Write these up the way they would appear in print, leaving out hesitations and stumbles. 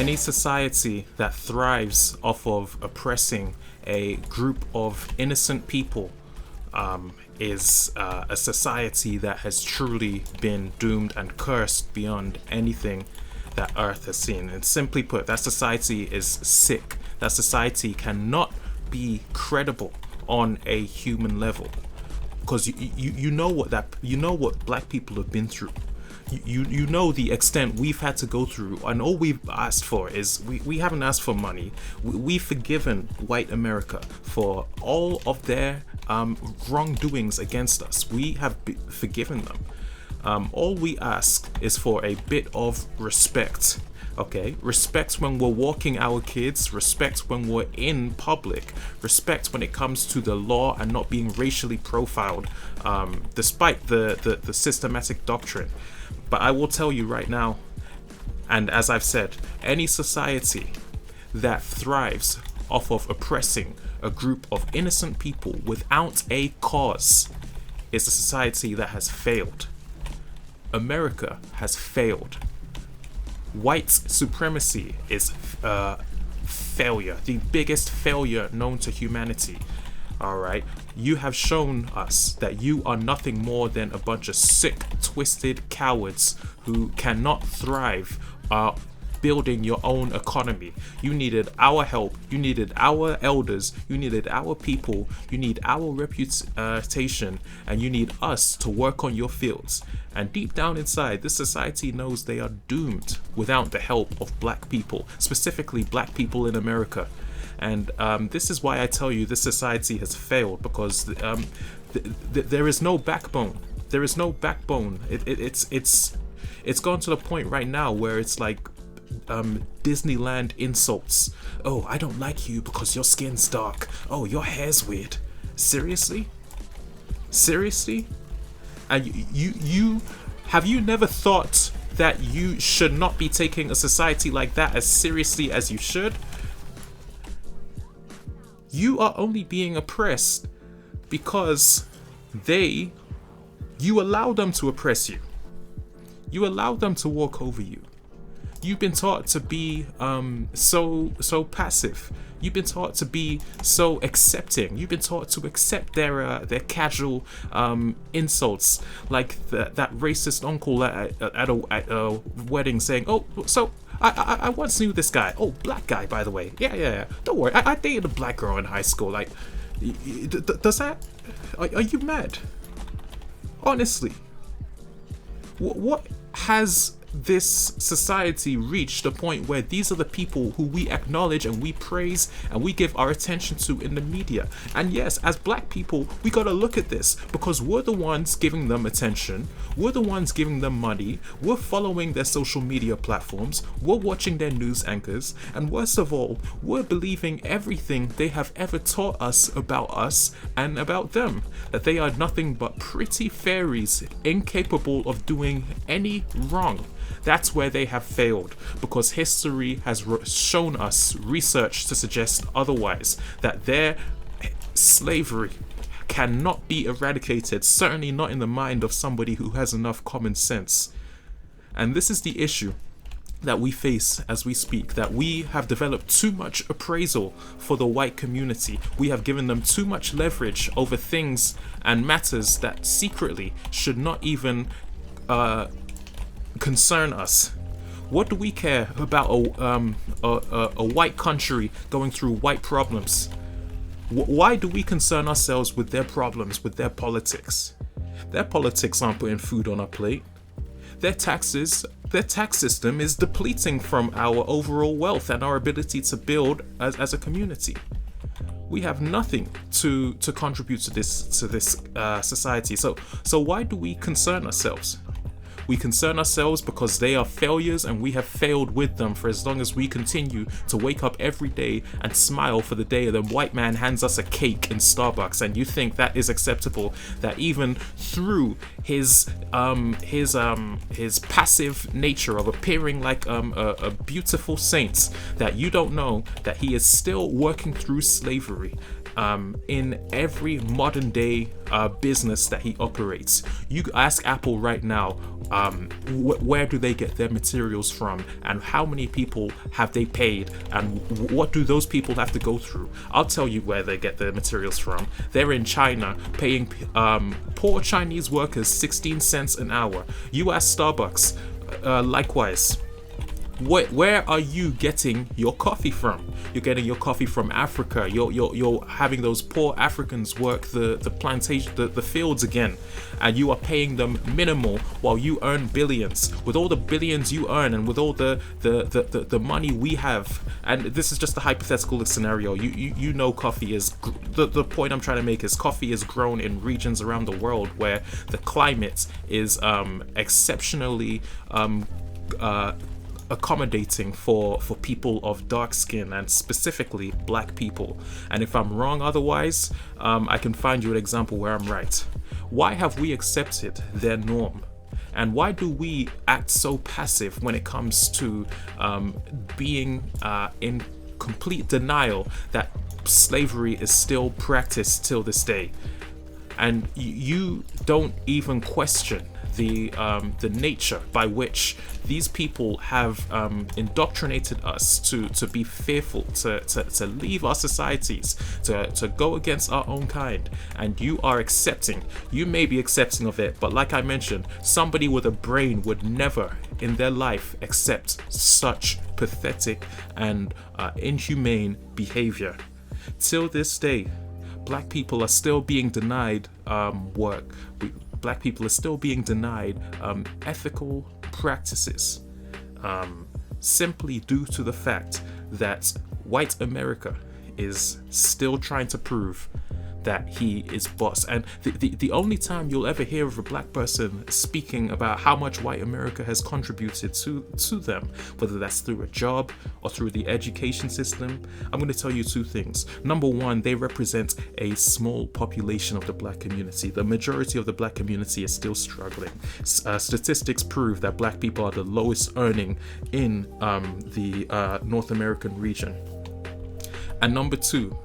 Any society that thrives off of oppressing a group of innocent people is a society that has truly been doomed and cursed beyond anything that Earth has seen. And simply put, that society is sick. That society cannot be credible on a human level, because you know what black people have been through. You know the extent we've had to go through, and all we've asked for is we haven't asked for money. We've forgiven white America for all of their wrongdoings against us. We have forgiven them. All we ask is for a bit of respect. Okay, respect when we're walking our kids, respect when we're in public, respect when it comes to the law and not being racially profiled, despite the systematic doctrine. But I will tell you right now, and as I've said, any society that thrives off of oppressing a group of innocent people without a cause is a society that has failed. America has failed. White supremacy is failure, the biggest failure known to humanity. Alright, you have shown us that you are nothing more than a bunch of sick, twisted cowards who cannot thrive building your own economy. You needed our help, you needed our elders, you needed our people, you need our reputation, and you need us to work on your fields. And deep down inside, this society knows they are doomed without the help of black people, specifically black people in America. And this is why I tell you this society has failed, because there is no backbone. There is no backbone. It's gone to the point right now where it's like Disneyland insults. Oh, I don't like you because your skin's dark. Oh, your hair's weird. Seriously? And you have you never thought that you should not be taking a society like that as seriously as you should? You are only being oppressed because you allow them to oppress you. You allow them to walk over you. You've been taught to be so passive. You've been taught to be so accepting. You've been taught to accept their casual insults, like that racist uncle at a wedding saying, "Oh, so I once knew this guy. Oh, black guy, by the way. Yeah. Don't worry. I dated a black girl in high school. Like, does that? Are you mad? Honestly, what has this society reached a point where these are the people who we acknowledge and we praise and we give our attention to in the media? And yes, as black people, we gotta look at this because we're the ones giving them attention, we're the ones giving them money, we're following their social media platforms, we're watching their news anchors, and worst of all, we're believing everything they have ever taught us and about them, that they are nothing but pretty fairies incapable of doing any wrong. That's where they have failed, because history has shown us research to suggest otherwise, that their slavery cannot be eradicated, certainly not in the mind of somebody who has enough common sense. And this is the issue that we face as we speak, that we have developed too much appraisal for the white community. We have given them too much leverage over things and matters that secretly should not even concern us. What do we care about a white country going through white problems? Why do we concern ourselves with their problems, with their politics? Their politics aren't putting food on our plate. Their tax system is depleting from our overall wealth and our ability to build as a community. We have nothing to contribute to this society. So why do we concern ourselves? We concern ourselves because they are failures and we have failed with them for as long as we continue to wake up every day and smile for the day the white man hands us a cake in Starbucks, and you think that is acceptable, that even through his passive nature of appearing like a beautiful saint, that you don't know that he is still working through slavery. in every modern day business that he operates. You ask Apple right now, where do they get their materials from, and how many people have they paid, and what do those people have to go through? I'll tell you where they get their materials from. They're in China, paying poor Chinese workers 16 cents an hour. You ask Starbucks, likewise. Where are you getting your coffee from? You're getting your coffee from Africa. You're having those poor Africans work the plantation, the fields again, and you are paying them minimal while you earn billions. With all the billions you earn, and with all the money we have, and this is just a hypothetical scenario. You know, coffee is the point I'm trying to make is coffee is grown in regions around the world where the climate is exceptionally accommodating for people of dark skin, and specifically black people. And if I'm wrong otherwise, I can find you an example where I'm right. Why have we accepted their norm? And why do we act so passive when it comes to being in complete denial that slavery is still practiced till this day? And you don't even question the nature by which these people have indoctrinated us to be fearful, to leave our societies, to go against our own kind. And you are accepting. You may be accepting of it, but like I mentioned, somebody with a brain would never in their life accept such pathetic and inhumane behavior. Till this day, black people are still being denied work. Black people are still being denied ethical practices, simply due to the fact that white America is still trying to prove that he is boss. And the only time you'll ever hear of a black person speaking about how much white America has contributed to them, whether that's through a job or through the education system, I'm going to tell you two things. Number one, they represent a small population of the black community. The majority of the black community is still struggling. Statistics prove that black people are the lowest earning in the North American region. And number two,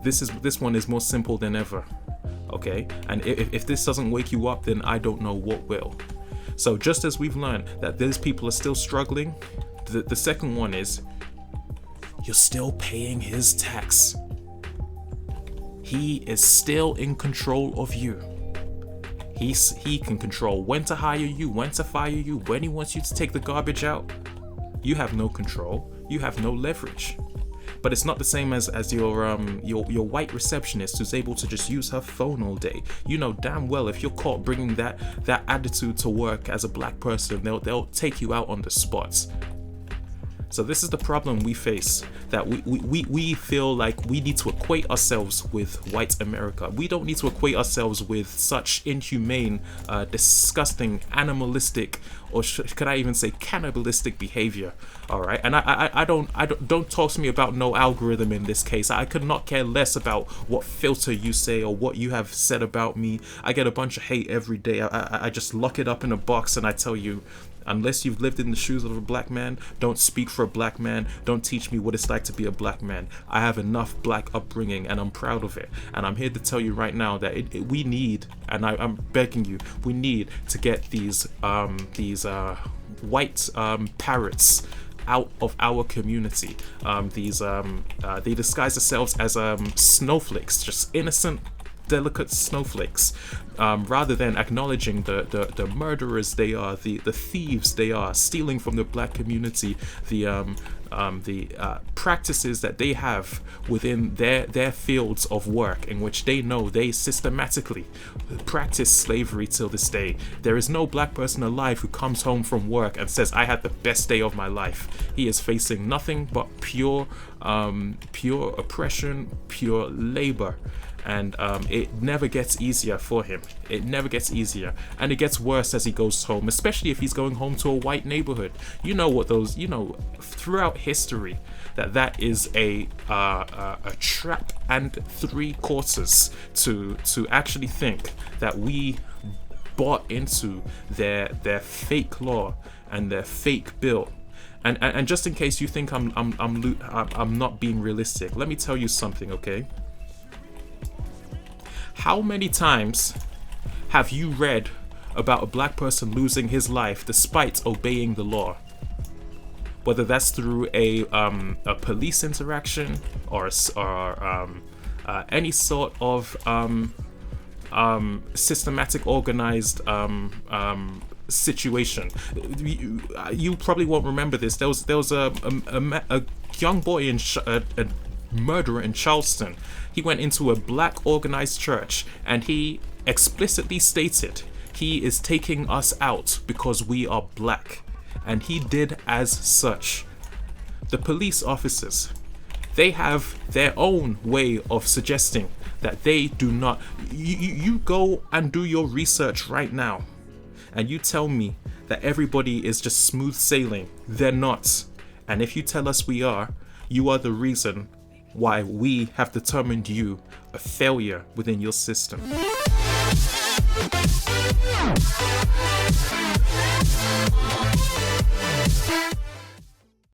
this one is more simple than ever, okay? And if this doesn't wake you up, then I don't know what will. So just as we've learned that these people are still struggling, the second one is you're still paying his tax. He is still in control of you. He can control when to hire you, when to fire you, when he wants you to take the garbage out. You have no control. You have no leverage. But it's not the same as your white receptionist who's able to just use her phone all day. You know damn well if you're caught bringing that attitude to work as a black person, they'll take you out on the spot. So this is the problem we face, that we feel like we need to equate ourselves with white America. We don't need to equate ourselves with such inhumane, disgusting, animalistic, or could I even say cannibalistic behavior? All right, and I don't talk to me about no algorithm in this case. I could not care less about what filter you say or what you have said about me. I get a bunch of hate every day. I just lock it up in a box and I tell you, unless you've lived in the shoes of a black man, don't speak for a black man. Don't teach me what it's like to be a black man. I have enough black upbringing and I'm proud of it. And I'm here to tell you right now that we need, and I'm begging you, we need to get these white parrots out of our community. They disguise themselves as snowflakes, just innocent, delicate snowflacks, rather than acknowledging the murderers they are, the thieves they are, stealing from the black community, the practices that they have within their fields of work, in which they know they systematically practice slavery till this day. There is no black person alive who comes home from work and says, I had the best day of my life. He is facing nothing but pure oppression, pure labor. And it never gets easier for him. It never gets easier, and it gets worse as he goes home, especially if he's going home to a white neighborhood. You know what those, throughout history, that is a trap and 3/4 to actually think that we bought into their fake law and their fake bill. And just in case you think I'm not being realistic, let me tell you something, okay? How many times have you read about a black person losing his life despite obeying the law? Whether that's through a police interaction or any sort of systematic, organized situation. You probably won't remember this. There was a young boy a murderer in Charleston. He went into a black organized church and he explicitly stated he is taking us out because we are black, and he did as such. The police officers, they have their own way of suggesting that they do not. You go and do your research right now, and you tell me that everybody is just smooth sailing. They're not. And if you tell us we are, you are the reason why we have determined you a failure within your system.